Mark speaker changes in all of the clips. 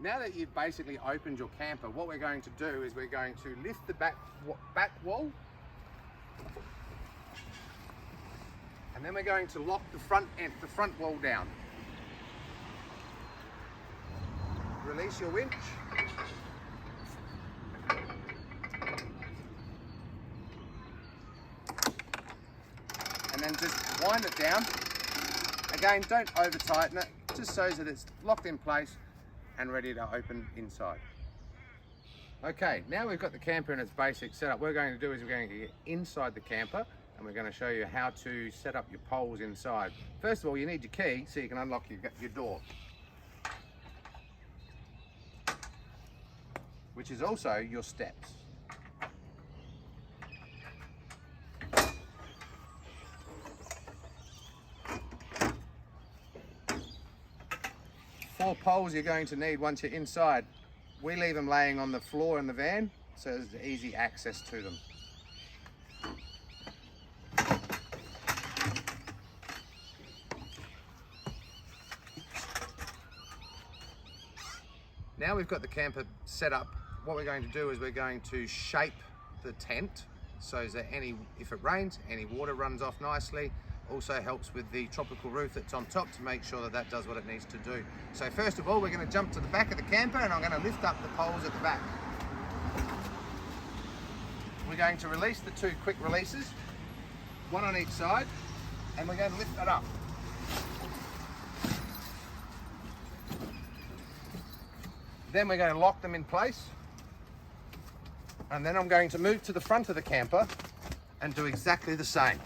Speaker 1: Now that you've basically opened your camper, what we're going to do is we're going to lift the back wall, and then we're going to lock the front wall down. Release your winch. And then just wind it down. Again, don't over tighten it, just so that it's locked in place and ready to open inside. Okay, now we've got the camper in its basic setup. What we're going to do is we're going to get inside the camper and we're going to show you how to set up your poles inside. First of all, you need your key so you can unlock your door, which is also your steps. 4 poles you're going to need once you're inside. We leave them laying on the floor in the van, so there's easy access to them. Now we've got the camper set up, what we're going to do is we're going to shape the tent so that if it rains, any water runs off nicely. Also helps with the tropical roof that's on top to make sure that that does what it needs to do. So first of all, we're going to jump to the back of the camper and I'm going to lift up the poles at the back. We're going to release the 2 quick releases, one on each side, and we're going to lift that up. Then we're going to lock them in place. And then I'm going to move to the front of the camper and do exactly the same.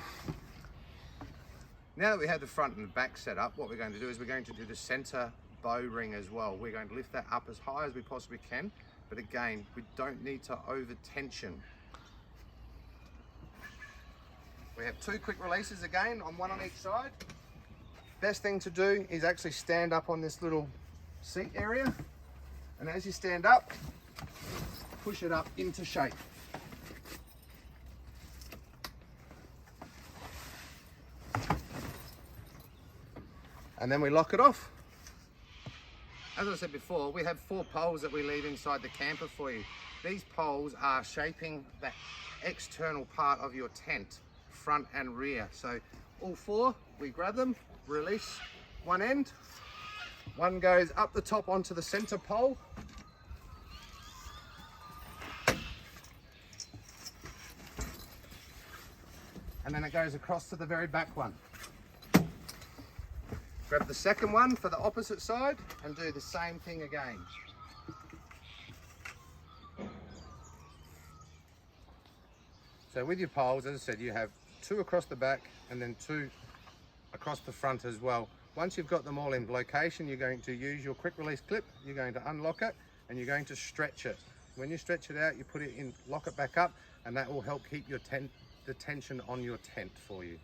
Speaker 1: Now that we have the front and the back set up, what we're going to do is we're going to do the center bow ring as well. We're going to lift that up as high as we possibly can, but again, we don't need to over tension. We have 2 quick releases again, on one on each side. Best thing to do is actually stand up on this little seat area, and as you stand up, push it up into shape. And then we lock it off. As I said before, we have 4 poles that we leave inside the camper for you. These poles are shaping the external part of your tent, front and rear. So all 4, we grab them, release one end, one goes up the top onto the center pole, and then it goes across to the very back one. Grab the second one for the opposite side and do the same thing again. So with your poles, as I said, you have 2 across the back and then 2 across the front as well. Once you've got them all in location, you're going to use your quick release clip, you're going to unlock it and you're going to stretch it. When you stretch it out, you put it in, lock it back up, and that will help keep your the tension on your tent for you.